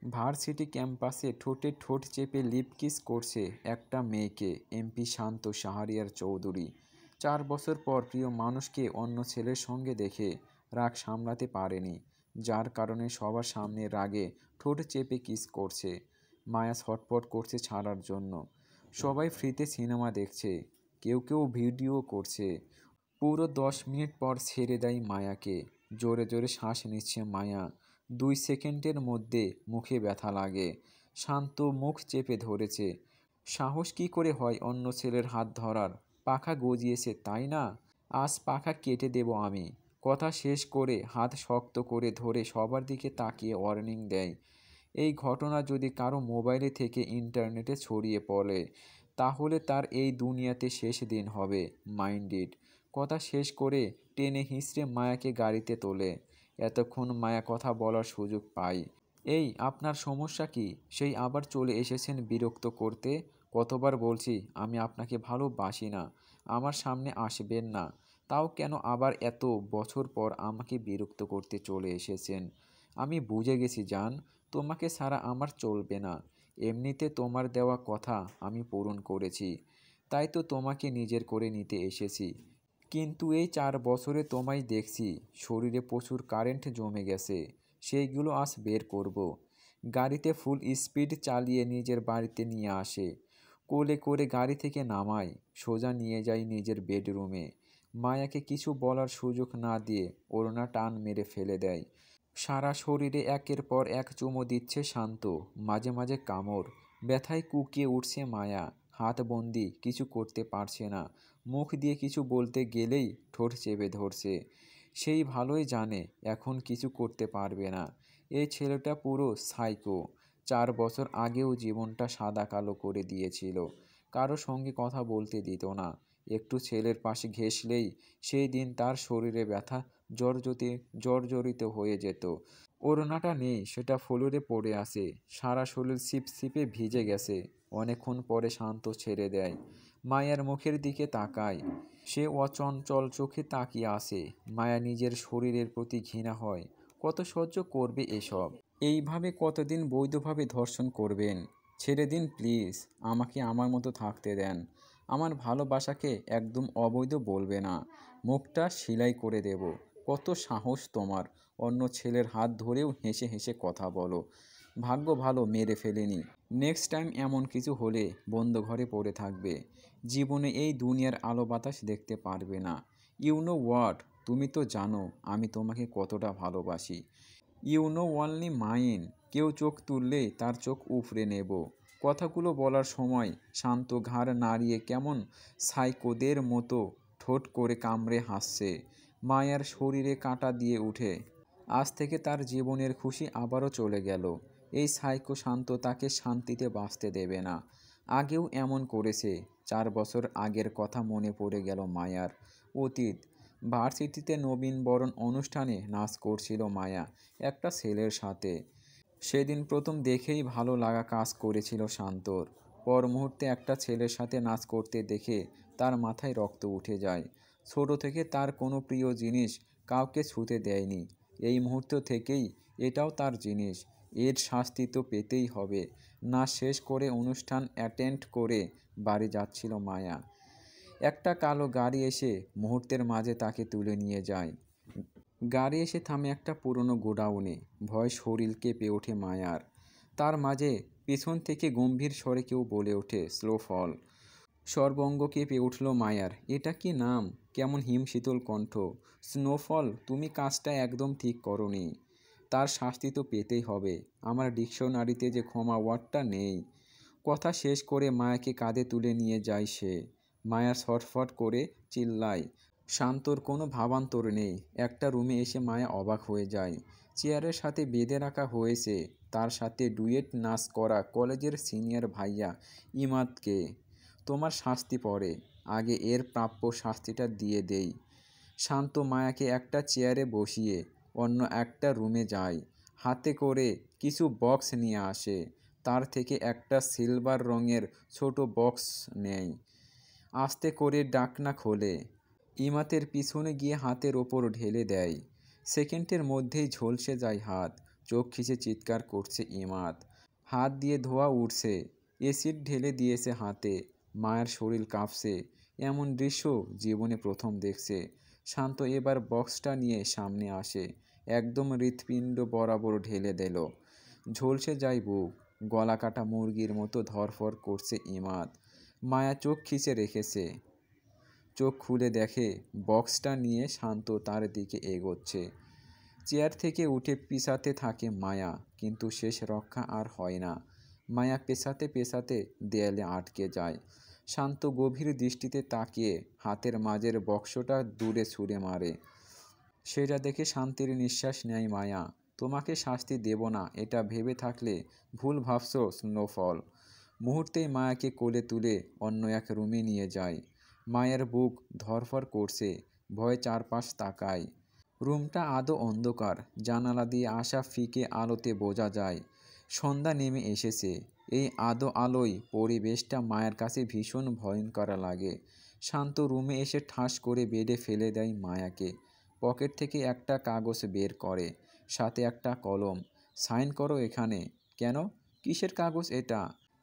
Varsity ক্যাম্পাসে ঠোঁটে ঠোঁট চেপে লিপ কিস করছে একটা মেয়েকে এমপি শান্ত শাহরিয়ার চৌধুরী। 4 বছর পর প্রিয় মানুষকে অন্য ছেলের সঙ্গে দেখে রাগ সামলাতে পারেনি, যার কারণে সবার সামনে রাগে ঠোঁট চেপে কিস করছে। মায়া ছটফট করছে ছাড়ার জন্য। সবাই ফ্রিতে সিনেমা দেখছে, কেউ কেউ ভিডিও করছে। পুরো 10 মিনিট পর ছেড়ে দেয় মায়াকে। জোরে জোরে শ্বাস নিচ্ছে মায়া। 2 সেকেন্ডের মধ্যে মুখে ব্যথা লাগে। শান্ত মুখ চেপে ধরেছে। সাহস কি করে হয় অন্য ছেলের হাত ধরার? পাখা গজিয়েছে তাই না? আজ পাখা কেটে দেব আমি। কথা শেষ করে হাত শক্ত করে ধরে সবার দিকে তাকিয়ে ওয়ার্নিং দেয়। এই ঘটনা যদি কারো মোবাইলে থেকে ইন্টারনেটে ছড়িয়ে পড়ে, তাহলে তার এই দুনিয়াতে শেষ দিন হবে। Mind it. কথা শেষ করে টেনে হিঁচড়ে মায়াকে গাড়িতে তোলে। এতক্ষণ মায়া কথা বলার সুযোগ পায়। এই আপনার সমস্যা কি? সেই আবার চলে এসেছেন বিরক্ত করতে। কতবার বলছি আমি আপনাকে ভালোবাসি না, আমার সামনে আসবেন না। তাও কেন আবার এত বছর পর আমাকে বিরক্ত করতে চলে এসেছেন? আমি বুঝে গেছি জান, তোমাকে ছাড়া আমার চলবে না। এমনিতে তোমার দেওয়া কথা আমি পূরণ করেছি, তাই তো তোমাকে নিজের করে নিতে এসেছি। কিন্তু এই 4 বছরে তোমায় দেখছি শরীরে প্রচুর কারেন্ট জমে গেছে, সেইগুলো আজ বের করব। গাড়িতে ফুল স্পিড চালিয়ে নিজের বাড়িতে নিয়ে আসে। কোলে করে গাড়ি থেকে নামায়, সোজা নিয়ে যায় নিজের বেডরুমে। মায়াকে কিছু বলার সুযোগ না দিয়ে ওড়না টান মেরে ফেলে দেয়। সারা শরীরে একের পর এক চুমো দিচ্ছে শান্ত, মাঝে মাঝে কামড়। ব্যথায় কুঁকিয়ে উঠছে মায়া। হাতবন্দি, কিছু করতে পারছে না। মুখ দিয়ে কিছু বলতে গেলেই ঠোঁট চেপে ধরছে। সেই ভালোই জানে এখন কিছু করতে পারবে না। এই ছেলেটা পুরো সাইকো। 4 বছর আগেও জীবনটা সাদা কালো করে দিয়েছিল। কারো সঙ্গে কথা বলতে দিত না। একটু ছেলের পাশে ঘেঁষলেই সেই দিন তার শরীরে ব্যথা জর্জরিত হয়ে যেত। ওড়নাটা নেই, সেটা ফ্লোরে পড়ে আছে। সারা শরীর ছিপছিপে ভিজে গেছে। অনেকক্ষণ পরে শান্ত ছেড়ে দেয়। মায়ার মুখের দিকে তাকায়। সে অচঞ্চল চোখে তাকিয়ে আছে। মায়া নিজের শরীরের প্রতি ঘৃণা হয়। কত সহ্য করবে এসব? এইভাবে কতদিন বৈধভাবে ধর্ষণ করবেন? ছেড়ে দিন প্লিজ, আমাকে আমার মতো থাকতে দেন। আমার ভালোবাসাকে একদম অবৈধ বলবে না, মুখটা সেলাই করে দেব। কত সাহস তোমার? অন্য ছেলের হাত ধরেও হেসে হেসে কথা বলো। ভাগ্য ভালো মেরে ফেলেনি। নেক্সট টাইম এমন কিছু হলে বন্ধ ঘরে পড়ে থাকবে। জীবনে এই দুনিয়ার আলো বাতাস দেখতে পারবে না। You know what? তুমি তো জানো আমি তোমাকে কতটা ভালোবাসি। You know only mine. কেউ চোখ তুললেই তার চোখ উপড়ে নেব। কথাগুলো বলার সময় শান্ত ঘাড় নাড়িয়ে কেমন সাইকোদের মতো ঠোঁট করে কামড়ে হাসছে। মায়ার শরীরে কাঁটা দিয়ে উঠে। আজ থেকে তার জীবনের খুশি আবারও চলে গেল। এই সাইকো শান্ত তাকে শান্তিতে বাঁচতে দেবে না। আগেও এমন করেছে। 4 বছর আগের কথা মনে পড়ে গেল মায়ার। অতীত। ভার্সিটিতে নবীনবরণ অনুষ্ঠানে নাচ করছিল মায়া একটা ছেলের সাথে। সেদিন প্রথম দেখেই ভালো লাগা কাজ করেছিল শান্তর। পর মুহূর্তে একটা ছেলের সাথে নাচ করতে দেখে তার মাথায় রক্ত উঠে যায়। ছোট থেকে তার কোনো প্রিয় জিনিস কাউকে ছুঁতে দেয়নি। এই মুহূর্ত থেকেই এটাও তার জিনিস। এর শাস্তি তো পেতেই হবে। নাচ শেষ করে অনুষ্ঠান অ্যাটেন্ড করে বাড়ি যাচ্ছিল মায়া। একটা কালো গাড়ি এসে মুহূর্তের মাঝে তাকে তুলে নিয়ে যায়। গাড়ি এসে থামে একটা পুরনো গোডাউনে। ভয় শরীর কেঁপে ওঠে মায়ার। তার মাঝে পিছন থেকে গম্ভীর স্বরে কেউ বলে ওঠে, স্নোফল। সর্বঙ্গ কেঁপে উঠল মায়ার। এটা কি নাম? কেমন হিমশীতল কণ্ঠ। স্নোফল, তুমি কাজটা একদম ঠিক করনি। তার শাস্তি তো পেতেই হবে। আমার ডিকশনারিতে যে ক্ষমা ওয়ার্ডটা নেই। কথা শেষ করে মায়াকে কাঁধে তুলে নিয়ে যায় সে। মায়া ছটফট করে চিল্লায়। শান্তর কোনো ভাবান্তর নেই। একটা রুমে এসে মায়া অবাক হয়ে যায়। চেয়ারের সাথে বেঁধে রাখা হয়েছে তার সাথে ডুয়েট নাচ করা কলেজের সিনিয়র ভাইয়া ইমাদকে। তোমার শাস্তি পড়ে, আগে এর প্রাপ্য শাস্তিটা দিয়ে দেই। শান্ত মায়াকে একটা চেয়ারে বসিয়ে অন্য একটা রুমে যায়। হাতে করে কিছু বক্স নিয়ে আসে। তার থেকে একটা সিলভার রঙের ছোট বক্স নেয়। আস্তে করে ঢাকনা খোলে। ইমাতের পিছনে গিয়ে হাতের ওপর ঢেলে দেয়। সেকেন্ডের মধ্যেই ঝলসে যায় হাত। চোখ খিচে চিৎকার করছে ইমাদ। হাত দিয়ে ধোয়া উঠছে, এসিড ঢেলে দিয়েছে হাতে। মায়ের শরীর কাঁপছে। এমন দৃশ্য জীবনে প্রথম দেখছে। শান্ত এবার বক্সটা নিয়ে সামনে আসে, একদম হৃৎপিণ্ড বরাবর ঢেলে দিল। ঝলসে যায় বুক, গলা কাটা মুরগির মতো ধরফর করছে ইমাদ। মায়া চোখ খিচে রেখেছে। চোখ খুলে দেখে বক্সটা নিয়ে শান্ত তার দিকে এগোচ্ছে। চেয়ার থেকে উঠে পিছাতে থাকে মায়া, কিন্তু শেষ রক্ষা আর হয় না। মায়া পেছাতে পেছাতে দেয়ালে আটকে যায়। শান্ত গভীর দৃষ্টিতে তাকিয়ে হাতের মাঝের বক্সটা দূরে ছুঁড়ে মারে। সেটা দেখে শান্তির নিঃশ্বাস নেয় মায়া। তোমাকে শাস্তি দেব না এটা ভেবে থাকলে ভুল ভাবছ স্নোফল। মুহূর্তেই মায়াকে কোলে তুলে অন্য এক রুমে নিয়ে যায়। মায়ের বুক ধড়ফড় করছে, ভয়ে চারপাশ তাকায়। রুমটা আদো অন্ধকার, জানালা দিয়ে আসা ফিকে আলোতে বোঝা যায় সন্ধ্যা নেমে এসেছে। এই আদো আলোয় পরিবেশটা মায়ের কাছে ভীষণ ভয়ঙ্কর লাগে। শান্ত রুমে এসে ঠাস করে বেডে ফেলে দেয় মায়াকে। পকেট থেকে একটা কাগজ বের করে, সাথে একটা কলম। সাইন করো এখানে। কেন? কিসের কাগজ এটা?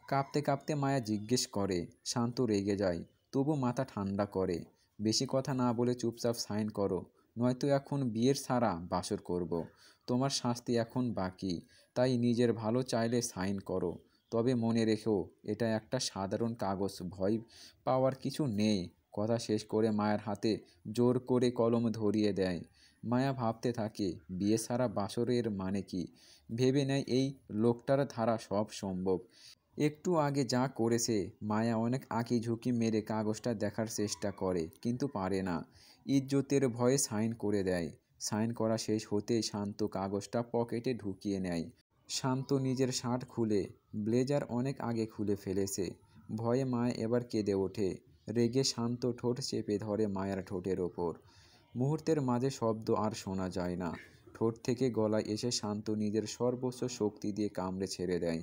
কাঁপতে কাঁপতে মায়া জিজ্ঞেস করে। শান্ত রেগে যায়, তবু মাথা ঠান্ডা করে। বেশি কথা না বলে চুপচাপ সাইন করো, নয়তো এখন বিয়ের ছাড়া বাসর করব। তোমার শাস্তি এখন বাকি, তাই নিজের ভালো চাইলে সাইন করো। তবে মনে রেখো, এটা একটা সাধারণ কাগজ, ভয় পাওয়ার কিছু নেই। কথা শেষ করে মায়ের হাতে জোর করে কলম ধরিয়ে দেয়। মায়া ভাবতে থাকে, বিয়ে ছাড়া বাসরের মানে কি? ভেবে নেয় এই লোকটার ধারা সব সম্ভব। একটু আগে যা করেছে, মায়া অনেক আঁকি ঝুঁকি মেরে কাগজটা দেখার চেষ্টা করে, কিন্তু পারে না। ইজ্জতের ভয়ে সাইন করে দেয়। সাইন করা শেষ হতেই শান্ত কাগজটা পকেটে ঢুকিয়ে নেয়। শান্ত নিজের শার্ট খুলে, ব্লেজার অনেক আগে খুলে ফেলেছে। ভয়ে মায়া এবার কেঁদে ওঠে। রেগে শান্ত ঠোঁট চেপে ধরে মায়ার ঠোঁটের ওপর। মুহূর্তের মাঝে শব্দ আর শোনা যায় না। ঠোঁট থেকে গলায় এসে শান্ত নিজের সর্বোচ্চ শক্তি দিয়ে কামড়ে ছেড়ে দেয়।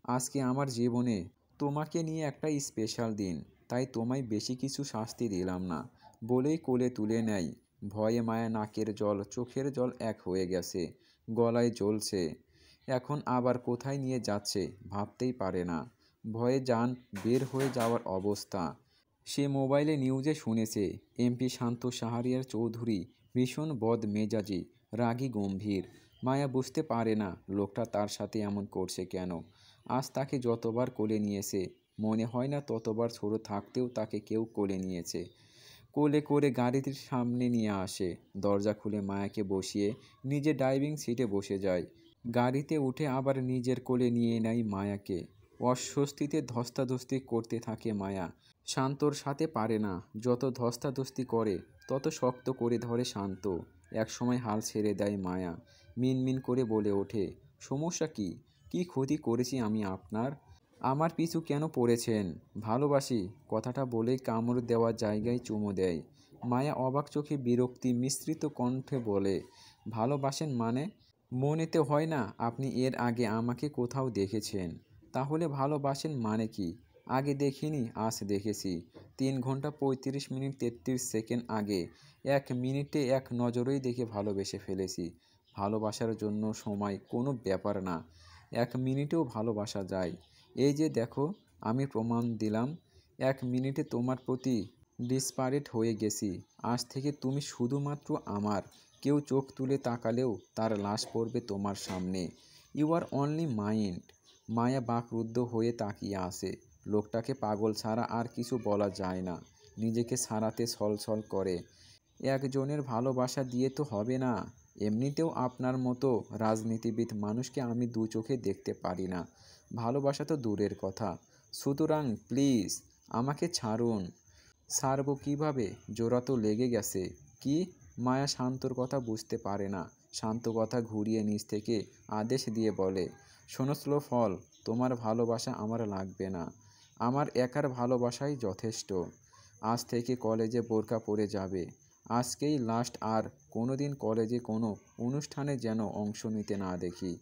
আজকে আমার জীবনে তোমাকে নিয়ে একটা স্পেশাল দিন, তাই তোমায় বেশি কিছু শাস্তি দিলাম না, বলেই কোলে তুলে নেয়। ভয়ে মায়া নাকের জল চোখের জল এক হয়ে গেছে, গলায় জ্বলছে। এখন আবার কোথায় নিয়ে যাচ্ছে ভাবতেই পারে না। ভয়ে জান বের হয়ে যাওয়ার অবস্থা। সে মোবাইলে নিউজে শুনেছে এমপি শান্ত শাহরিয়ার চৌধুরী ভীষণ বদমেজাজি, রাগী গম্ভীর। মায়া বুঝতে পারে না লোকটা তার সাথে এমন করছে কেন। আজ তাকে যতবার কোলে নিয়েছে, মনে হয় না ততবার ছোট থাকতেও তাকে কেউ কোলে নিয়েছে। কোলে করে গাড়িটির সামনে নিয়ে আসে, দরজা খুলে মায়াকে বসিয়ে নিজে ড্রাইভিং সিটে বসে যায়। গাড়িতে উঠে আবার নিজের কোলে নিয়ে নেয় মায়াকে। অস্বস্তিতে ধস্তাধস্তি করতে থাকে মায়া। শান্তর সাথে পারে না, যত ধস্তাধস্তি করে তত শক্ত করে ধরে শান্ত। একসময় হাল ছেড়ে দেয় মায়া, মিনমিন করে বলে ওঠে, সমস্যা কি? কি ক্ষতি করেছি আমি আপনার? আমার পিছু কেন পড়েছেন? ভালোবাসি কথাটা বলেই কামড় দেওয়া জায়গায় চুমু দেয়। মায়া অবাক চোখে বিরক্তি মিশ্রিত কণ্ঠে বলে, ভালোবাসেন মানে? মনেতে হয় না আপনি এর আগে আমাকে কোথাও দেখেছেন। তাহলে ভালোবাসেন মানে কি? আগে দেখিনি, আজ দেখেছি। 3 ঘন্টা 35 মিনিট 33 সেকেন্ড আগে 1 মিনিটে এক নজরেই দেখে ভালোবেসে ফেলেছি। ভালোবাসার জন্য সময় কোনো ব্যাপার না, 1 মিনিটেও ভালোবাসা যায়। এই যে দেখো, আমি প্রমাণ দিলাম। 1 মিনিটে তোমার প্রতি ডিসপারেট হয়ে গেছি। আজ থেকে তুমি শুধুমাত্র আমার। কেউ চোখ তুলে তাকালেও তার লাশ পড়বে তোমার সামনে। You are only mind. Maya বাকরুদ্ধ হয়ে তাকিয়ে আসে। লোকটাকে পাগল ছাড়া আর কিছু বলা যায় না। নিজেকে ছাড়াতে ছলছল করে। একজনের ভালোবাসা দিয়ে তো হবে না। এমনিতেও আপনার মতো রাজনীতিবিদ মানুষকে আমি দু চোখে দেখতে পারি না। ভালোবাসা তো দূরের কথা। সুতরাং প্লিজ আমাকে ছাড়ুন। ছাড়বো কীভাবে? জোড়া তো লেগে গেছে। কি? মায়া শান্তর কথা বুঝতে পারে না। শান্ত কথা ঘুরিয়ে নিজ থেকে আদেশ দিয়ে বলে, শোনো ফল, তোমার ভালোবাসা আমার লাগবে না। আমার একার ভালোবাসাই যথেষ্ট। আজ থেকে কলেজে বোরকা পরে যাবে। আজকেই লাস্ট, আর কোনোদিন কলেজে কোনো অনুষ্ঠানে যেন অংশ নিতে না দেখি।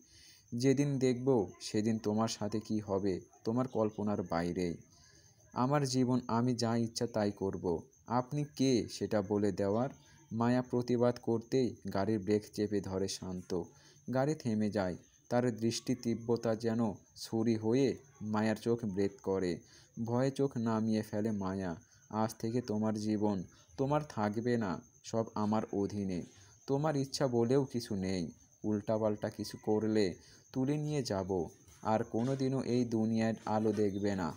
যেদিন দেখব সেদিন তোমার সাথে কি হবে তোমার কল্পনার বাইরে। আমার জীবন, আমি যা ইচ্ছা তাই করব। আপনি কে সেটা বলে দেওয়ার? মায়া প্রতিবাদ করতেই গাড়ির ব্রেক চেপে ধরে শান্ত। গাড়ি থেমে যায়। তার দৃষ্টি তীব্রতা যেন ছুরি হয়ে মায়ার চোখ ভেদ করে। ভয়ে চোখ নামিয়ে ফেলে মায়া। আজ থেকে তোমার জীবন তোমার থাকবে না, সব আমার অধীনে। তোমার ইচ্ছা বলেও কিছু নেই। উল্টাপাল্টা কিছু করলে তুলে নিয়ে যাব। আর কোনোদিনও এই দুনিয়ার আলো দেখবে না,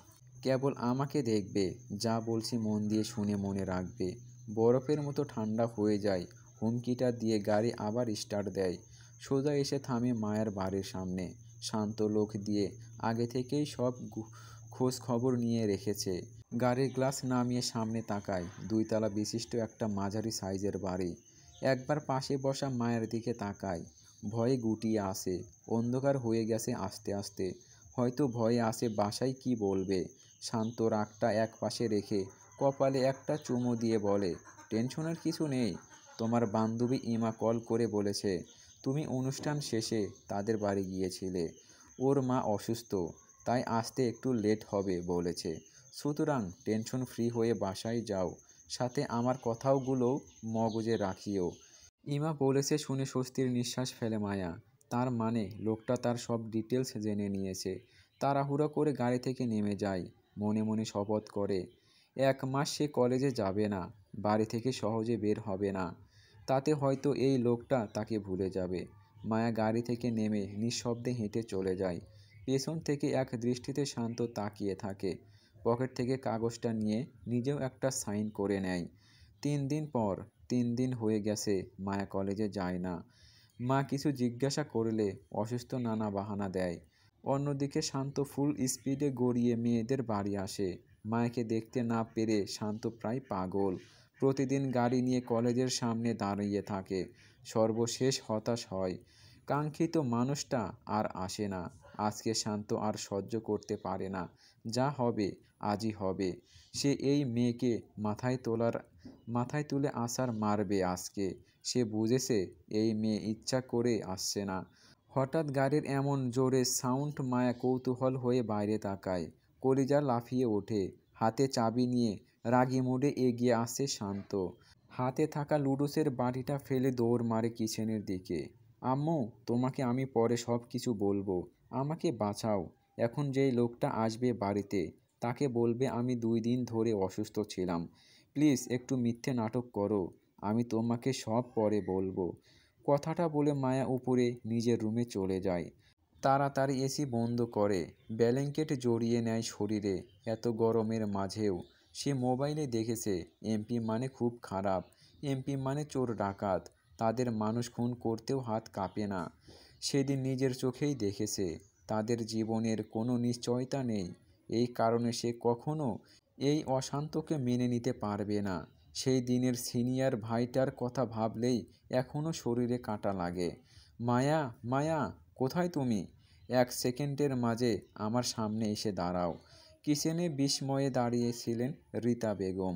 কেবল আমাকে দেখবে। যা বলছি মন দিয়ে শুনে মনে রাখবে। বরফের মতো ঠান্ডা হয়ে যায়। হুমকিটা দিয়ে গাড়ি আবার স্টার্ট দেয়। সোজা এসে থামে মায়ের বাড়ির সামনে। শান্ত লোক দিয়ে আগে থেকেই সব খোঁজ খবর নিয়ে রেখেছে। গাড়ির গ্লাস নামিয়ে সামনে তাকায়। 2 তলা বিশিষ্ট একটা মাঝারি সাইজের বাড়ি। একবার পাশে বসা মায়ের দিকে তাকায়। ভয়ে গুটিয়ে আসে। অন্ধকার হয়ে গেছে আস্তে আস্তে। হয়তো ভয়ে আসে বাসায় কি বলবে। শান্ত রাগটা এক পাশে রেখে কপালে একটা চুমু দিয়ে বলে, টেনশনের কিছু নেই। তোমার বান্ধবী ইমা কল করে বলেছে তুমি অনুষ্ঠান শেষে তাদের বাড়ি গিয়েছিলে। ওর মা অসুস্থ, তাই আসতে একটু লেট হবে বলেছে। সুতরাং টেনশন ফ্রি হয়ে বাসায় যাও। সাথে আমার কথাগুলোও মগজে রাখিও। ইমা বলেছে শুনে স্বস্তির নিঃশ্বাস ফেলে মায়া। তার মানে লোকটা তার সব ডিটেলস জেনে নিয়েছে। তাড়াহুড়ো করে গাড়ি থেকে নেমে যায়। মনে মনে শপথ করে 1 মাস সে কলেজে যাবে না, বাড়ি থেকে সহজে বের হবে না। তাতে হয়তো এই লোকটা তাকে ভুলে যাবে। মায়া গাড়ি থেকে নেমে নিঃশব্দে হেঁটে চলে যায়। পেছন থেকে এক দৃষ্টিতে শান্ত তাকিয়ে থাকে। পকেট থেকে কাগজটা নিয়ে নিজেও একটা সাইন করে নেয়। 3 দিন পর। 3 দিন হয়ে গেছে মায়া কলেজে যায় না। মা কিছু জিজ্ঞাসা করলে অসুস্থ নানা বাহানা দেয়। অন্যদিকে শান্ত ফুল স্পিডে গড়িয়ে মেয়েদের বাড়ি আসে। মায়াকে দেখতে না পেরে শান্ত প্রায় পাগল। প্রতিদিন গাড়ি নিয়ে কলেজের সামনে দাঁড়িয়ে থাকে। সর্বশেষ হতাশ হয়। কাঙ্ক্ষিত মানুষটা আর আসে না। আজকে শান্ত আর সহ্য করতে পারে না। যা হবে আজই হবে। সে এই মেয়েকে মাথায় তুলে আছাড় মারবে আজকে। সে বুঝেছে এই মেয়ে ইচ্ছা করে আসছে না। হঠাৎ গাড়ির এমন জোরে সাউন্ড মায়া কৌতূহল হয়ে বাইরে তাকায়। কলিজা লাফিয়ে ওঠে। হাতে চাবি নিয়ে রাগী মুডে এগিয়ে আসছে শান্ত। হাতে থাকা লুডুসের বাটিটা ফেলে দৌড় মারে কিচেনের দিকে। আম্মু, তোমাকে আমি পরে সব কিছু বলবো। আমাকে বাঁচাও। এখন যেই লোকটা আসবে বাড়িতে তাকে বলবে আমি 2 দিন ধরে অসুস্থ ছিলাম। প্লিজ একটু মিথ্যে নাটক করো। আমি তোমাকে সব পরে বলবো। কথাটা বলে মায়া উপরে নিজের রুমে চলে যায়। তাড়াতাড়ি এসি বন্ধ করে ব্ল্যাঙ্কেট জড়িয়ে নেয় শরীরে। এত গরমের মাঝেও সে মোবাইলে দেখেছে এমপি মানে খুব খারাপ। এমপি মানে চোর ডাকাত। তাদের মানুষ খুন করতেও হাত কাঁপে না। সেদিন নিজের চোখেই দেখেছে তাদের জীবনের কোনো নিশ্চয়তা নেই। এই কারণে সে কখনো এই অশান্তকে মেনে নিতে পারবে না। সেই দিনের সিনিয়র ভাইটার কথা ভাবলেই এখনও শরীরে কাঁটা লাগে। মায়া, মায়া, কোথায় তুমি? 1 সেকেন্ডের মাঝে আমার সামনে এসে দাঁড়াও। কিচেনে বিস্ময়ে দাঁড়িয়েছিলেন রীতা বেগম।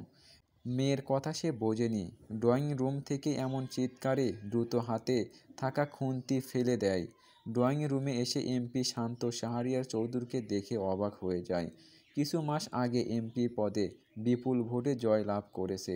মেয়ের কথা সে বোঝেনি। ড্রয়িং রুম থেকে এমন চিৎকারে দ্রুত হাতে থাকা খুন্তি ফেলে দেয়। ড্রয়িং রুমে এসে এমপি শান্ত শাহরিয়ার চৌধুরীকে দেখে অবাক হয়ে যায়। কিছু মাস আগে এমপি পদে বিপুল ভোটে জয়লাভ করেছে।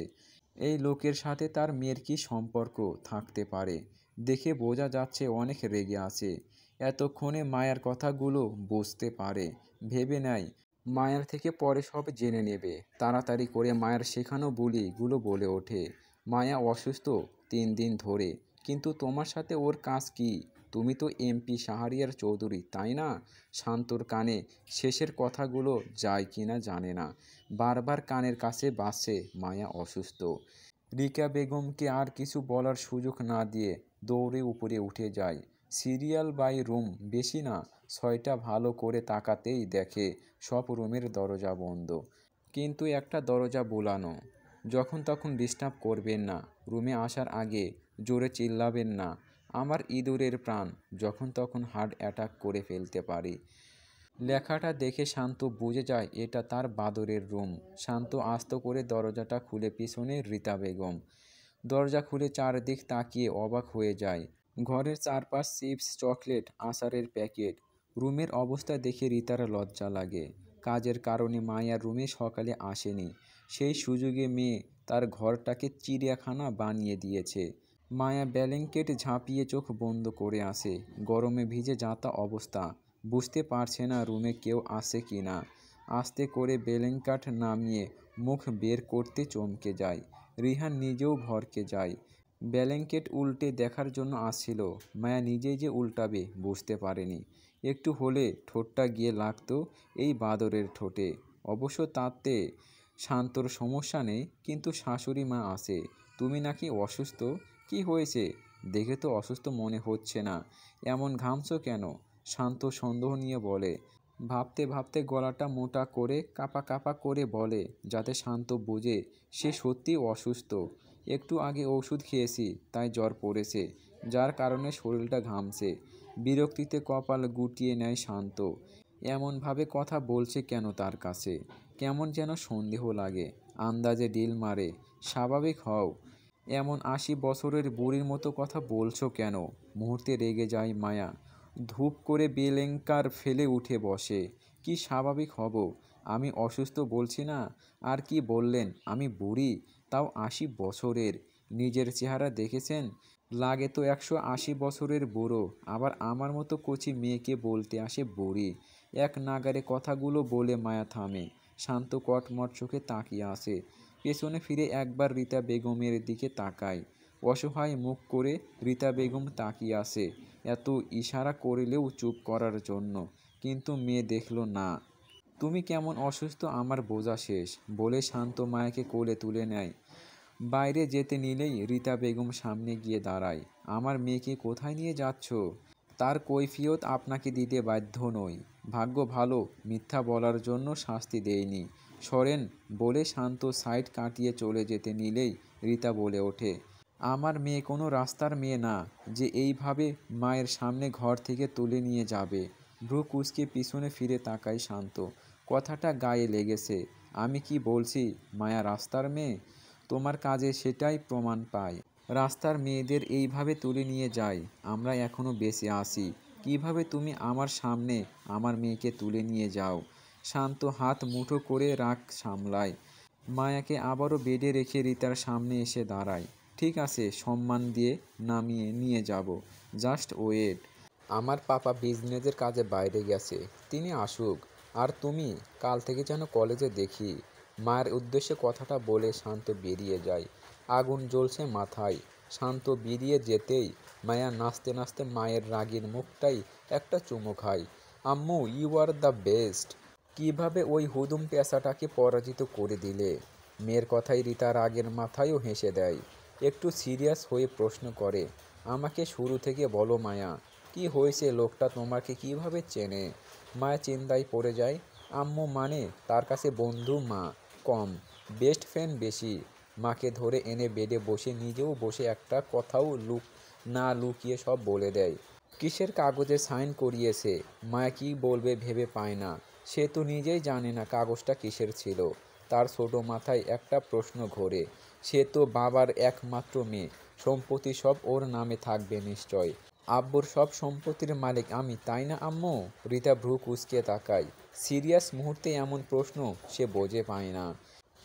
এই লোকের সাথে তার মেয়ের কী সম্পর্ক থাকতে পারে? দেখে বোঝা যাচ্ছে অনেক রেগে আছে। এতক্ষণে মায়ার কথাগুলো বুঝতে পারে। ভেবে নেয় মায়ার থেকে পরে সব জেনে নেবে। তাড়াতাড়ি করে মায়ার শেখানো বুলিগুলো বলে ওঠে। মায়া অসুস্থ 3 দিন ধরে। কিন্তু তোমার সাথে ওর কাজ কি? তুমি তো এমপি শাহরিয়ার চৌধুরী, তাই না? শান্তর কানে শেষের কথাগুলো যায় কিনা জানে না। বারবার কানের কাছে বাজছে মায়া অসুস্থ। রিকা বেগমকে আর কিছু বলার সুযোগ না দিয়ে দৌড়ে উপরে উঠে যায়। সিরিয়াল বাই রুম বেশি না, 6টা। ভালো করে তাকাতেই দেখে সব রুমের দরজা বন্ধ। কিন্তু একটা দরজা বোলানো। যখন তখন ডিস্টার্ব করবেন না। রুমে আসার আগে জোরে চিল্লাবেন না। আমার ইঁদুরের প্রাণ যখন তখন হার্ট অ্যাটাক করে ফেলতে পারি। লেখাটা দেখে শান্ত বুঝে যায় এটা তার বাদরের রুম। শান্ত আস্ত করে দরজাটা খুলে পিছনে রীতা বেগম। দরজা খুলে চারদিক তাকিয়ে অবাক হয়ে যায়। ঘরের চারপাশ চিপস, চকলেট, আচারের প্যাকেট। রুমের অবস্থা দেখে রীতার লজ্জা লাগে। কাজের কারণে মায়ার রুমে সকালে আসেনি। সেই সুযোগে মেয়ে তার ঘরটাকে চিড়িয়াখানা বানিয়ে দিয়েছে। মায়া ব্ল্যাঙ্কেট ঝাঁপিয়ে চোখ বন্ধ করে আসে। গরমে ভিজে যাতা অবস্থা, বুঝতে পারছে না রুমে কেউ আসে কি না। আস্তে করে ব্ল্যাঙ্কেট নামিয়ে মুখ বের করতে চমকে যায়। রিহান নিজেও ভরকে যায়। ব্ল্যাঙ্কেট উল্টে দেখার জন্য আসছিল, মায়া নিজেই যে উল্টাবে বুঝতে পারেনি। একটু হলে ঠোঁটটা গিয়ে লাগতো এই বাদরের ঠোঁটে। অবশ্য তাতে শান্তর সমস্যা নেই, কিন্তু শাশুড়ি মা আসে। তুমি নাকি অসুস্থ? কি হয়েছে? দেখে তো অসুস্থ মনে হচ্ছে না, এমন ঘামছো কেন? শান্ত সন্দেহ নিয়ে বলে। ভাবতে ভাবতে গলাটা মোটা করে কাপা কাপা করে বলে, যাতে শান্ত বুঝে সে সত্যি অসুস্থ। একটু আগে ওষুধ খেয়েছি, তাই জ্বর পড়েছে, যার কারণে শরীরটা ঘামছে। বিরক্তিতে কপাল গুটিয়ে নেয় শান্ত। এমনভাবে কথা বলছে কেন তার কাছে? কেমন যেন সন্দেহ লাগে। আন্দাজে ডিল মারে, স্বাভাবিক হও। এমন ৮০ বছরের বুড়ির মতো কথা বলছো কেন? মুহূর্তে রেগে যায় মায়া। ধূপ করে বেলেঙ্কার ফেলে উঠে বসে। কি স্বাভাবিক হব? আমি অসুস্থ বলছি না। আর কি বললেন আমি বুড়ি? তাও ৮০ বছরের। নিজের চেহারা দেখেছেন? লাগে তো ১৮০ বছরের বুড়ো। আবার আমার মতো কচি মেয়েকে বলতে আসে বুড়ি। এক নাগাড়ে কথাগুলো বলে মায়া থামে। শান্ত কটমট চোখে তাকিয়ে আসে। পেছনে ফিরে একবার রীতা বেগমের দিকে তাকায়। অসহায় মুখ করে রীতা বেগম তাকিয়ে আসে, এত ইশারা করলেও চুপ করার জন্য, কিন্তু মেয়ে দেখল না। তুমি কেমন অসুস্থ আমার বোঝা শেষ, বলে শান্ত মায়াকে কোলে তুলে নেয়। বাইরে যেতে নিলেই রীতা বেগম সামনে গিয়ে দাঁড়ায়। আমার মেয়েকে কোথায় নিয়ে যাচ্ছ? তার কৈফিয়ত আপনাকে দিতে বাধ্য নই। ভাগ্য ভালো মিথ্যা বলার জন্য শাস্তি দেয়নি। সরেন, বলে শান্ত সাইড কাটিয়ে চলে যেতে নিলেই রীতা বলে ওঠে, আমার মেয়ে কোনো রাস্তার মেয়ে না যে এইভাবে মায়ের সামনে ঘর থেকে তুলে নিয়ে যাবে। ভ্রু কুঁচকে পিছনে ফিরে তাকায় শান্ত। কথাটা গায়ে লেগেছে। আমি কি বলছি মায়া রাস্তার মেয়ে? তোমার কাজে সেটাই প্রমাণ পায়। রাস্তার মেয়েদের এইভাবে তুলে নিয়ে যায়। আমরা এখনো বেঁচে আছি, কিভাবে তুমি আমার সামনে আমার মেয়েকে তুলে নিয়ে যাও? শান্ত হাত মুঠো করে রাগ সামলায়। মায়াকে আবারও বেডে রেখে রীতার সামনে এসে দাঁড়ায়। ঠিক আছে, সম্মান দিয়ে নামিয়ে নিয়ে যাব, জাস্ট ওয়েট। আমার পাপা বিজনেসের কাজে বাইরে গেছে, তিনি আসুক। আর তুমি কাল থেকে যেন কলেজে দেখি। মায়ের উদ্দেশ্যে কথাটা বলে শান্ত বেরিয়ে যায়। আগুন জ্বলছে মাথায়। শান্ত বেরিয়ে যেতেই মায়া নাচতে নাচতে মায়ের রাগের মুখটাই একটা চুমু খায়। আম্মু, ইউ আর দ্য বেস্ট। কিভাবে ওই হুদুম পেঁচাটাকে পরাজিত করে দিলে? মেয়ের কথায় রীতা রাগের মাথায়ও হেসে দেয়। একটু সিরিয়াস হয়ে প্রশ্ন করে, আমাকে শুরু থেকে বলো মায়া, কি হয়েছে? লোকটা তোমাকে কিভাবে চেনে? মায়া চিন্তায় পড়ে যায়। আম্মু মানে তার কাছে বন্ধু মা কম, বেস্ট ফ্রেন্ড বেশি। মাকে ধরে এনে বেডে বসে নিজেও বসে একটা কথাও না লুকিয়ে সব বলে দেয়। কিসের কাগজে সাইন করিয়েছে? মায়া কি বলবে ভেবে পায় না। সে তো নিজেই জানে না কাগজটা কিসের ছিল। তার ছোট মাথায় একটা প্রশ্ন ঘোরে। সে তো বাবার একমাত্র মেয়ে, সম্পত্তি সব ওর নামে থাকবে নিশ্চয়। আব্বুর সব সম্পত্তির মালিক আমি, তাই না আম্মু? রীতা ভ্রু কুঁচকে তাকায়। সিরিয়াস মুহূর্তে এমন প্রশ্ন সে বোঝে পায় না।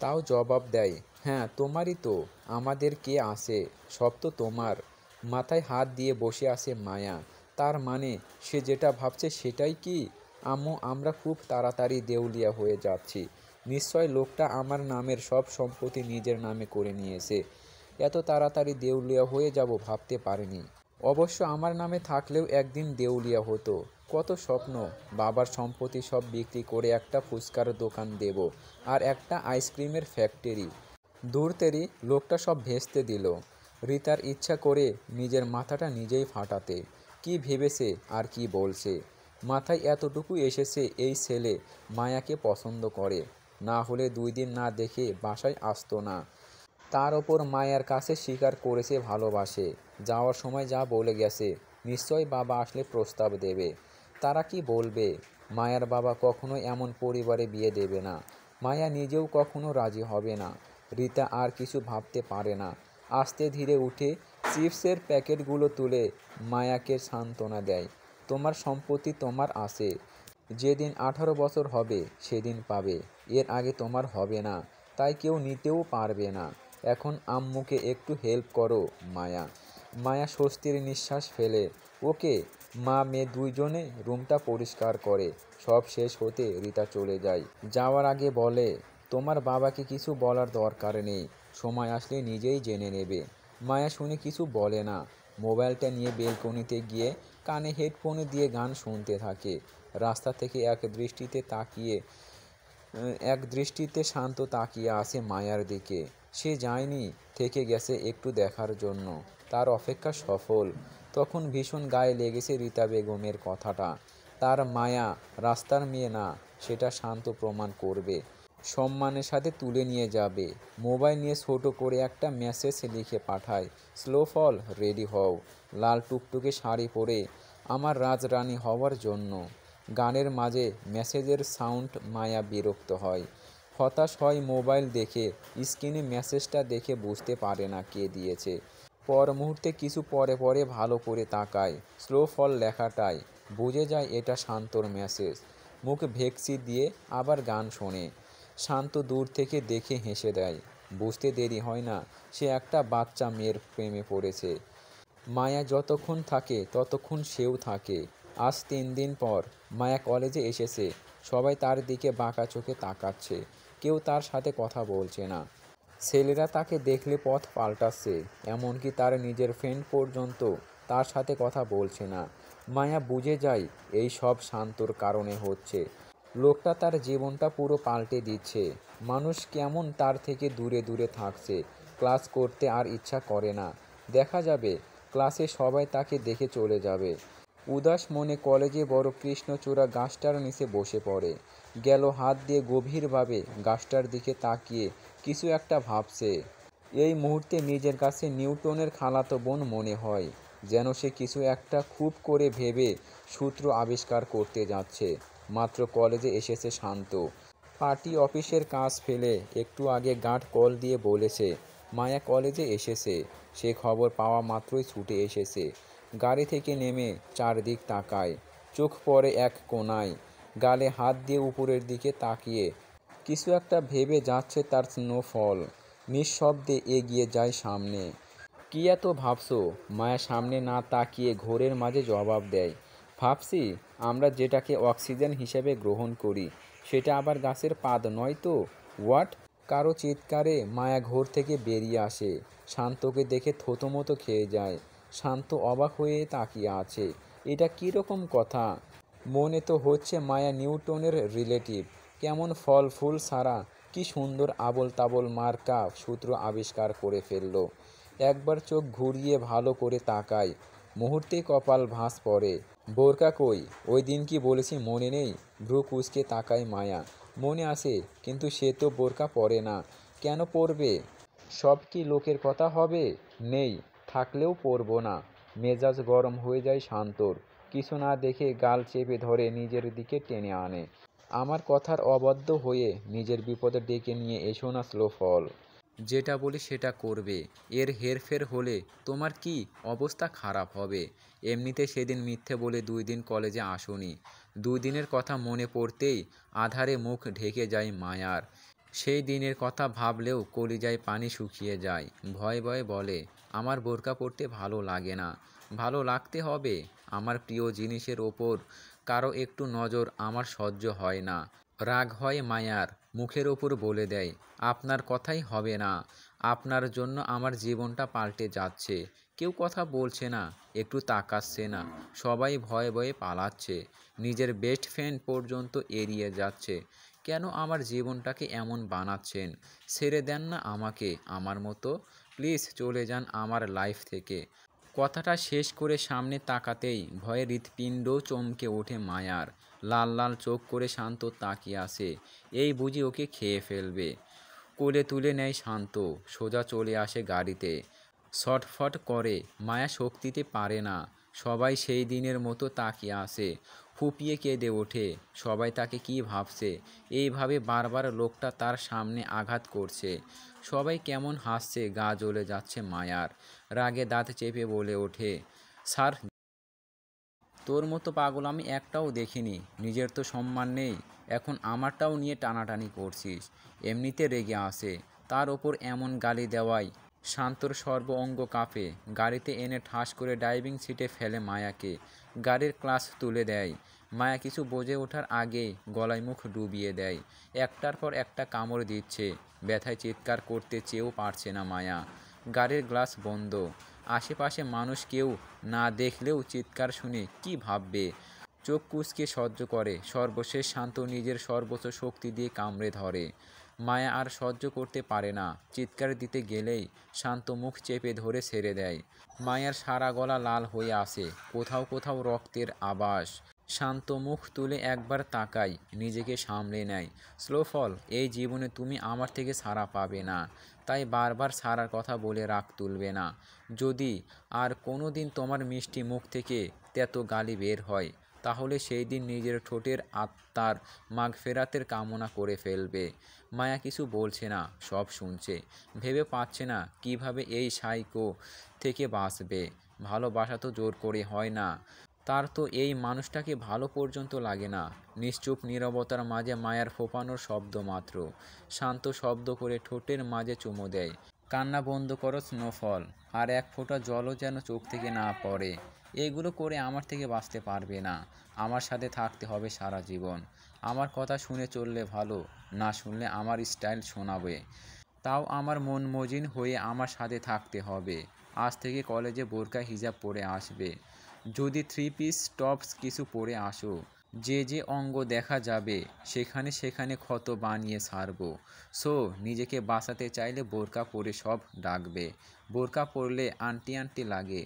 তাও জবাব দেয়, হ্যাঁ তোমারই তো। আমাদের কে আছে? সব তো তোমার। মাথায় হাত দিয়ে বসে আছে মায়া। তার মানে সে যেটা ভাবছে সেটাই কি? আম্মু, আমরা খুব তাড়াতাড়ি দেউলিয়া হয়ে যাচ্ছি। নিশ্চয় লোকটা আমার নামের সব সম্পত্তি নিজের নামে করে নিয়েছে। এত তাড়াতাড়ি দেউলিয়া হয়ে যাব ভাবতে পারিনি। অবশ্য আমার নামে থাকলেও একদিন দেউলিয়া হতো। কত স্বপ্ন, বাবার সম্পত্তি সব বিক্রি করে একটা ফুচকার দোকান দেব, আর একটা আইসক্রিমের ফ্যাক্টরি। দূর তেরি, লোকটা সব ভেস্তে দিল। রীতার ইচ্ছা করে নিজের মাথাটা নিজেই ফাটাতে। কি ভেবেছে আর কি বলছে? মাথায় এতটুকু এসেছে, এই ছেলে মায়াকে পছন্দ করে, না হলে 2 দিন না দেখে বাসায় আসতো না। তার ওপর মায়ার কাছে স্বীকার করেছে ভালোবাসে। যাওয়ার সময় যা বলে গেছে, নিশ্চয় বাবা আসলে প্রস্তাব দেবে। তারা কি বলবে? মায়ার বাবা কখনো এমন পরিবারে বিয়ে দেবে না। মায়া নিজেও কখনো রাজি হবে না। রীতা আর কিছু ভাবতে পারে না। আস্তে ধীরে উঠে চিপসের প্যাকেটগুলো তুলে মায়াকে সান্ত্বনা দেয়। তোমার সম্পত্তি তোমার আছে। যেদিন 18 বছর হবে সেদিন পাবে, এর আগে তোমার হবে না, তাই কেউ নিতেও পারবে না। এখন আম্মুকে একটু হেল্প করো মায়া। মায়া স্বস্তির নিঃশ্বাস ফেলে। ওকে। মা মেয়ে দুইজনে রুমটা পরিষ্কার করে। সব শেষ হতে রিতা চলে যায়। যাওয়ার আগে বলে, তোমার বাবাকে কিছু বলার দরকার নেই, সময় আসলে নিজেই জেনে নেবে। মায়া শুনে কিছু বলে না। মোবাইলটা নিয়ে বেলকনিতে গিয়ে কানে হেডফোন দিয়ে গান শুনতে থাকে। রাস্তা থেকে এক দৃষ্টিতে শান্ত তাকিয়ে আছে মায়ার দিকে। সে যায়নি, থেকে গেছে একটু দেখার জন্য। তার অপেক্ষা সফল। তখন ভীষণ গায়ে লেগেছে রীতা বেগমের কথাটা। তার মায়া রাস্তার মেয়ে না, সেটা শান্ত প্রমাণ করবে। সম্মানের সাথে তুলে নিয়ে যাবে। মোবাইল নিয়ে ছোট করে একটা মেসেজ লিখে পাঠায়, স্নোফল রেডি হও, লাল টুকটুকে শাড়ি পরে আমার রাজরানী হওয়ার জন্য। গানের মাঝে মেসেজের সাউন্ড মায়া বিরক্ত হয়, হতাশ হয়। মোবাইল দেখে স্ক্রিনে মেসেজটা দেখে বুঝতে পারে না কে দিয়েছে। পর মুহূর্তে কিছু পরে পরে ভালো করে তাকায় স্নোফল লেখাটায়, বুঝে যায় এটা শান্তর মেসেজ। মুখ ভেকসি দিয়ে আবার গান শোনে। শান্ত দূর থেকে দেখে হেসে দেয়। বুঝতে দেরি হয় না, সে একটা বাচ্চা মেয়ের প্রেমে পড়েছে। মায়া যতক্ষণ থাকে ততক্ষণ সেও থাকে। আজ 3 দিন পর মায়া কলেজে এসেছে। সবাই তার দিকে বাঁকা চোখে তাকাচ্ছে। কেউ তার সাথে কথা বলছে না। ছেলেরা তাকে দেখলে পথ পাল্টাচ্ছে, এমনকি তার নিজের ফ্রেন্ড পর্যন্ত তার সাথে কথা বলছে না। মায়া বুঝে যায় এই সব শান্তর কারণে হচ্ছে। লোকটা তার জীবনটা পুরো পাল্টে দিচ্ছে। মানুষ কেমন তার থেকে দূরে দূরে থাকছে। ক্লাস করতে আর ইচ্ছা করে না। দেখা যাবে ক্লাসে সবাই তাকে দেখে চলে যাবে। উদাস মনে কলেজে বড় কৃষ্ণচূড়া গাছটার নিচে বসে পড়ে। গেল হাত দিয়ে গভীরভাবে গাছটার দিকে তাকিয়ে কিছু একটা ভাবছে। এই মুহূর্তে নিজের কাছে নিউটনের খালাতো বোন মনে হয়, যেন সে কিছু একটা খুব করে ভেবে সূত্র আবিষ্কার করতে যাচ্ছে। মাত্র কলেজে এসেছে শান্ত। পার্টি অফিসের কাজ ফেলে একটু আগে গার্ড কল দিয়ে বলেছে মায়া কলেজে এসেছে। সে খবর পাওয়া মাত্রই ছুটে এসেছে। গাড়ি থেকে নেমে চারদিক তাকায়। চোখ পড়ে এক কোণায়। গালে হাত দিয়ে উপরের দিকে তাকিয়ে কিছু একটা ভেবে যাচ্ছে তার স্নোফল। নিঃশব্দে এগিয়ে যায় সামনে। কি এত ভাবছো? মায়া সামনে না তাকিয়ে ঘোরের মাঝে জবাব দেয়, ভাবছি আমরা যেটাকে অক্সিজেন হিসেবে গ্রহণ করি সেটা আবার গাছের পাত নয় তো। হোয়াট? কারো চিৎকারে মায়া ঘোর থেকে বেরিয়ে আসে। শান্তকে দেখে থতমত খেয়ে যায়। শান্ত অবাক হয়ে তাকিয়ে আছে। এটা কীরকম কথা? মনে তো হচ্ছে মায়া নিউটনের রিলেটিভ। কেমন ফল ফুল ছাড়া কি সুন্দর আবোল তাবোল মার্কা সূত্র আবিষ্কার করে ফেলল। একবার চোখ ঘুরিয়ে ভালো করে তাকায়। মুহূর্তে কপাল ভাঁজ পড়ে। বোরকা কই? ওই দিন কি বলেছি মনে নেই? ভ্রু কুঁচকে তাকায় মায়া। মনে আছে, কিন্তু সে তো বোরকা পরে না। কেন পরবে? সব কি লোকের কথা হবে? নেই, থাকলেও পরবো না। মেজাজ গরম হয়ে যায় শান্তর। কিছু না দেখে গাল চেপে ধরে নিজের দিকে টেনে আনে। আমার কথার অবাধ্য হয়ে নিজের বিপদে ডেকে নিয়ে এসো না স্নোফল। যেটা বলি সেটা করবে। এর হেরফের হলে তোমার কি অবস্থা খারাপ হবে। এমনিতে সেদিন মিথ্যে বলে 2 দিন কলেজে আসোনি। 2 দিনের কথা মনে পড়তেই আধারে মুখ ঢেকে যায় মায়ার। সেই দিনের কথা ভাবলেও কলিজায় পানি শুকিয়ে যায়। ভয়ে ভয়ে বলে, আমার বোরকা পরতে ভালো লাগে না। ভালো লাগতে হবে। আমার প্রিয় জিনিসের ওপর কারো একটু নজর আমার সহ্য হয় না। রাগ হয় মায়ার। মুখের ওপর বলে দেয়, আপনার কথাই হবে না। আপনার জন্য আমার জীবনটা পাল্টে যাচ্ছে। কেউ কথা বলছে না, একটু তাকাচ্ছে না। সবাই ভয়ে ভয়ে পালাচ্ছে। নিজের বেস্ট ফ্রেন্ড পর্যন্ত এড়িয়ে যাচ্ছে। কেন আমার জীবনটাকে এমন বানাচ্ছেন? ছেড়ে দেন না আমাকে আমার মতো। প্লিজ চলে যান আমার লাইফ থেকে। কথাটা শেষ করে সামনে তাকাতেই ভয়ে হৃৎপিণ্ড চমকে ওঠে মায়ার। লাল লাল চোখ করে শান্ত তাকিয়ে আসে। এই বুঝি ওকে খেয়ে ফেলবে। কোলে তুলে নেয় শান্ত। সোজা চলে আসে গাড়িতে। ছটফট করে। মায়া শক্তিতে পারে না। সবাই সেই দিনের মতো তাকিয়ে আসে। ফুপিয়ে কেঁদে ওঠে। সবাই তাকে কি ভাবছে? এইভাবে বারবার লোকটা তার সামনে আঘাত করছে। সবাই কেমন হাসছে। গা জ্বলে যাচ্ছে মায়ার। রাগে দাঁত চেপে বলে ওঠে, স্যার, তোর মতো পাগল আমি একটাও দেখিনি। নিজের তো সম্মান নেই, এখন আমারটাও নিয়ে টানাটানি করছিস। এমনিতে রেগে আসে, তার ওপর এমন গালি দেওয়ায় শান্তর সর্ব অঙ্গ কাঁপে। গাড়িতে এনে ঠাস করে ড্রাইভিং সিটে ফেলে মায়াকে। গাড়ির ক্লাচ তুলে দেয়। মায়া কিছু বোঝে ওঠার আগেই গলায় মুখ ডুবিয়ে দেয়। একটার পর একটা কামড় দিচ্ছে। ব্যথায় চিৎকার করতে চেয়েও পারছে না মায়া। গাড়ির গ্লাস বন্ধ। আশেপাশে মানুষ কেউ না দেখলেও চিৎকার শুনে কি ভাববে। চোখ কুঁচকে সহ্য করে। সর্বশেষ শান্ত নিজের সর্বোচ্চ শক্তি দিয়ে কামড়ে ধরে। মায়া আর সহ্য করতে পারে না। চিৎকার দিতে গেলেই শান্ত মুখ চেপে ধরে ছেড়ে দেয়। মায়ার সারা গলা লাল হয়ে আসে, কোথাও কোথাও রক্তের আভাস। শান্ত মুখ তুলে একবার তাকায়, নিজেকে সামলে নেয়। স্লোফল, এই জীবনে তুমি আমার থেকে ছাড়া পাবে না। তাই বারবার ছাড়ার কথা বলে রাগ তুলবে না। যদি আর কোনো দিন তোমার মিষ্টি মুখ থেকে তেতো গালি বের হয়, তাহলে সেই দিন নিজের ঠোঁটের আত্মার মাগফেরাতের কামনা করে ফেলবে। মায়া কিছু বলছে না, সব শুনছে। ভেবে পাচ্ছে না কিভাবে এই সাইকো থেকে বাঁচবে। ভালোবাসা তো জোর করে হয় না। তার তো এই মানুষটাকে ভালো পর্যন্ত লাগে না। নিশ্চুপ নীরবতার মাঝে মায়ার ফোঁপানোর শব্দ মাত্র। শান্ত শব্দ করে ঠোঁটের মাঝে চুমু দেয়। কান্না বন্ধ করো স্নোফল, আর এক ফোঁটা জলও যেন চোখ থেকে না পড়ে। এগুলো করে আমার থেকে বাঁচতে পারবে না। আমার সাথে থাকতে হবে সারা জীবন। আমার কথা শুনে চললে ভালো, না শুনলে আমার স্টাইল শোনাবে। তাও আমার মন মজিন হয়ে আমার সাথে থাকতে হবে। আজ থেকে কলেজে বোরকা হিজাব পরে আসবে। যদি থ্রি পিস টপস কিছু পরে আসো, যে যে অঙ্গ দেখা যাবে সেখানে সেখানে ক্ষত বানিয়ে ছাড়বো। সো নিজেকে বাঁচাতে চাইলে বোরকা পরে সব ডাকবে। বোরকা পরলে আন্টি আন্টি লাগে।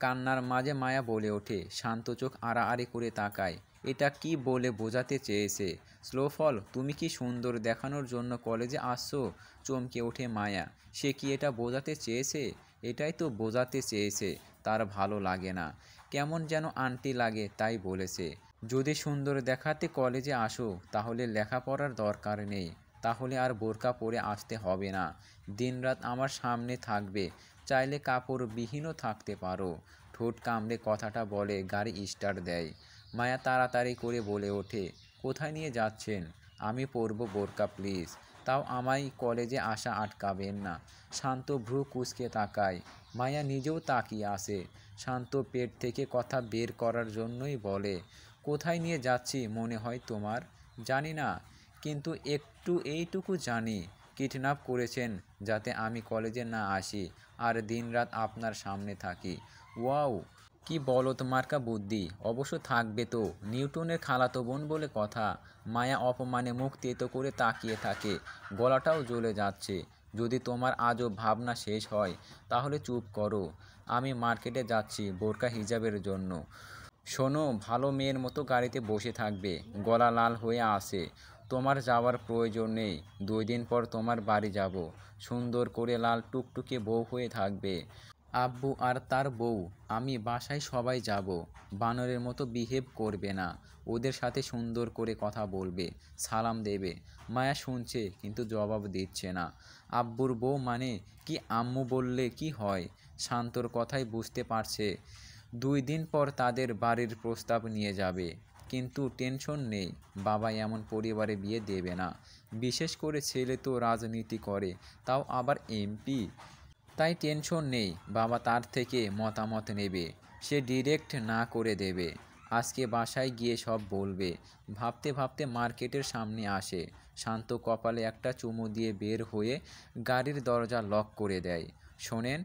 কান্নার মাঝে মায়া বলে ওঠে। শান্ত চোখ আড়াআড়ি করে তাকায়। এটা কি বলে বোঝাতে চেয়েছে? স্লোফল, তুমি কি সুন্দর দেখানোর জন্য কলেজে আসছো? চমকে ওঠে মায়া। সে কি এটা বোঝাতে চেয়েছে? এটাই তো বোঝাতে চেয়েছে তার ভালো লাগে না, কেমন যেন আন্টি লাগে, তাই বলেছে। যদি সুন্দর দেখাতে কলেজে আসো, তাহলে লেখাপড়ার দরকার নেই। তাহলে আর বোরকা পরে আসতে হবে না। দিনরাত আমার সামনে থাকবে। চাইলে কাপড়বিহীনও থাকতে পারো। ঠোঁট কামড়ে কথাটা বলে গাড়ি স্টার্ট দেয়। মায়া তাড়াতাড়ি করে বলে ওঠে, কোথায় নিয়ে যাচ্ছেন? আমি পরবো বোরকা প্লিজ। তাও আমায় কলেজে আসা আটকাবেন না। শান্ত ভ্রু কুঁচকে তাকায়। মায়া নিজেও তাকিয়ে আসে। শান্ত পেট থেকে কথা বের করার জন্যই বলে, কোথায় নিয়ে যাচ্ছি মনে হয় তোমার? জানি না, কিন্তু একটু এইটুকু জানি, কিডন্যাপ করেছেন যাতে আমি কলেজে না আসি আর দিনরাত আপনার সামনে থাকি। ওয়াও, কি বলদ মার্কা বুদ্ধি! অবশ্য থাকবে তো, নিউটনের খালাতো বোন বলে কথা। মায়া অপমানে মুখ তেতো করে তাকিয়ে থাকে। গলাটাও জ্বলে যাচ্ছে। যদি তোমার আজও ভাবনা শেষ হয়, তাহলে চুপ করো। আমি মার্কেটে যাচ্ছি বোরকা হিজাবের জন্য। শোনো, ভালো মেয়ের মতো গাড়িতে বসে থাকবে। গলা লাল হয়ে আসে। তোমার যাওয়ার প্রয়োজন নেই। 2 দিন পর তোমার বাড়ি যাব। সুন্দর করে লাল টুকটুকে বউ হয়ে থাকবে। আব্বু আর তার বউ, আমি বাসায় সবাই যাব। বানরের মতো বিহেভ করবে না। ওদের সাথে সুন্দর করে কথা বলবে, সালাম দেবে। মায়া শুনছে কিন্তু জবাব দিচ্ছে না। আব্বুর বউ মানে কি আম্মু বললে কি হয়? শান্তর কথাই বুঝতে পারছে। 2 দিন পর তাদের বাড়ির প্রস্তাব নিয়ে যাবে। কিন্তু টেনশন নেই, বাবা এমন পরিবারে বিয়ে দেবে না। বিশেষ করে ছেলে তো রাজনীতি করে, তাও আবার এমপি। তাই টেনশন নেই, বাবা তার থেকে মতামত নেবে। সে ডিরেক্ট না করে দেবে। আজকে বাসায় গিয়ে সব বলবে। ভাবতে ভাবতে মার্কেটের সামনে আসে। শান্ত কপালে একটা চুমু দিয়ে বের হয়ে গাড়ির দরজা লক করে দেয়। শোনেন।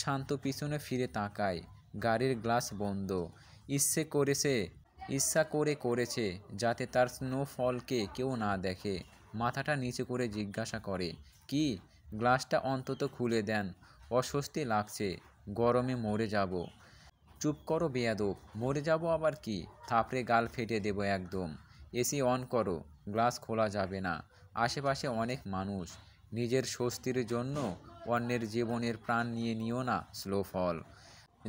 শান্ত পিছনে ফিরে তাকায়। গাড়ির গ্লাস বন্ধ। ইচ্ছা করে করেছে যাতে তার স্নোফলকে কেউ না দেখে। মাথাটা নিচু করে জিজ্ঞাসা করে, কি? গ্লাসটা অন্তত খুলে দেন। অস্বস্তি লাগছে। গরমে মরে যাব। চুপ করো বেয়াদব। মরে যাব আবার কি? থাপড়ে গাল ফেটে দেব একদম। এসি অন করো। গ্লাস খোলা যাবে না। আশেপাশে অনেক মানুষ। নিজের স্বস্তির জন্য অন্যের জীবনের প্রাণ নিয়ে নিও না স্লোফল।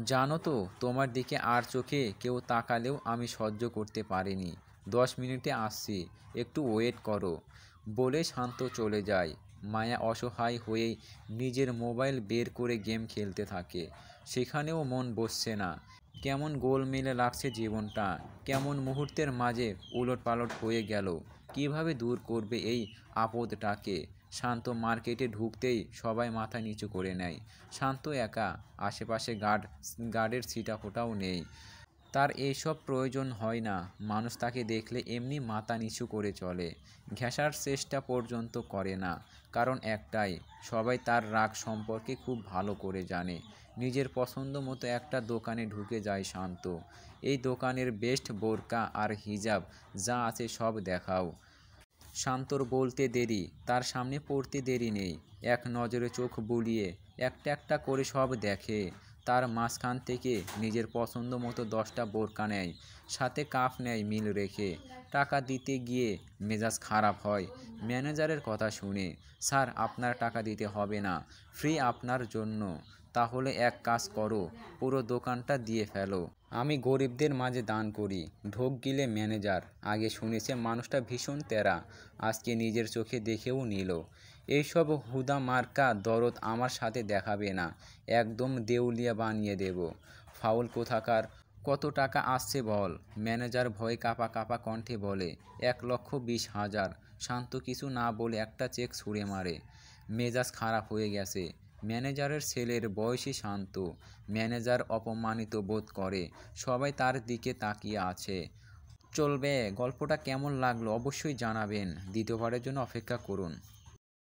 জানো তো, তোমার দিকে আর চোখে কেউ তাকালেও আমি সহ্য করতে পারিনি। 10 মিনিটে আসছি, একটু ওয়েট করো। বলে শান্ত চলে যায়। মায়া অসহায় হয়েই নিজের মোবাইল বের করে গেম খেলতে থাকে। সেখানেও মন বসছে না। কেমন গোলমেলে লাগছে জীবনটা। কেমন মুহূর্তের মাঝে উলটপালট হয়ে গেল। কিভাবে দূর করবে এই আপদটাকে? শান্ত মার্কেটে ঢুকতেই সবাই মাথা নিচু করে নেয়। শান্ত একা, আশেপাশে গার্ডের ছিটাফোঁটাও নেই। তার এইসব প্রয়োজন হয় না, মানুষ তাকে দেখলে এমনি মাথা নিচু করে চলে, ঘেঁষার চেষ্টা পর্যন্ত করে না। কারণ একটাই, সবাই তার রাগ সম্পর্কে খুব ভালো করে জানে। নিজের পছন্দ মতো একটা দোকানে ঢুকে যায় শান্ত। এই দোকানের বেস্ট বোরকা আর হিজাব যা আছে সব দেখাও। শান্তর বলতে দেরি, তার সামনে পড়তে দেরি নেই। এক নজরে চোখ বুলিয়ে একটা একটা করে সব দেখে। তার মাঝখান থেকে নিজের পছন্দ মতো 10টা বোরকা নেয়, সাথে কাফ নেয় মিল রেখে। টাকা দিতে গিয়ে মেজাজ খারাপ হয় ম্যানেজারের কথা শুনে। স্যার, আপনার টাকা দিতে হবে না, ফ্রি আপনার জন্য। তাহলে এক কাজ করো, পুরো দোকানটা দিয়ে ফেলো, আমি গরিবদের মাঝে দান করি। ঢোক গিলে ম্যানেজার। আগে শুনেছে মানুষটা ভীষণ তেরা, আজকে নিজের চোখে দেখেও নিল। এইসব হুদা মার্কা দরদ আমার সাথে দেখাবে না, একদম দেউলিয়া বানিয়ে দেব। ফাউল কোথাকার। কত টাকা আসছে বল? ম্যানেজার ভয়ে কাঁপা কাঁপা কণ্ঠে বলে, 1,20,000। শান্ত কিছু না বলে একটা চেক ছুঁড়ে মারে। মেজাজ খারাপ হয়ে গেছে ম্যানেজারের ছেলের বয়সী শান্ত। ম্যানেজার অপমানিত বোধ করে, সবাই তার দিকে তাকিয়ে আছে। চলবে। গল্পটা কেমন লাগলো অবশ্যই জানাবেন, দ্বিতীয়বারের জন্য অপেক্ষা করুন।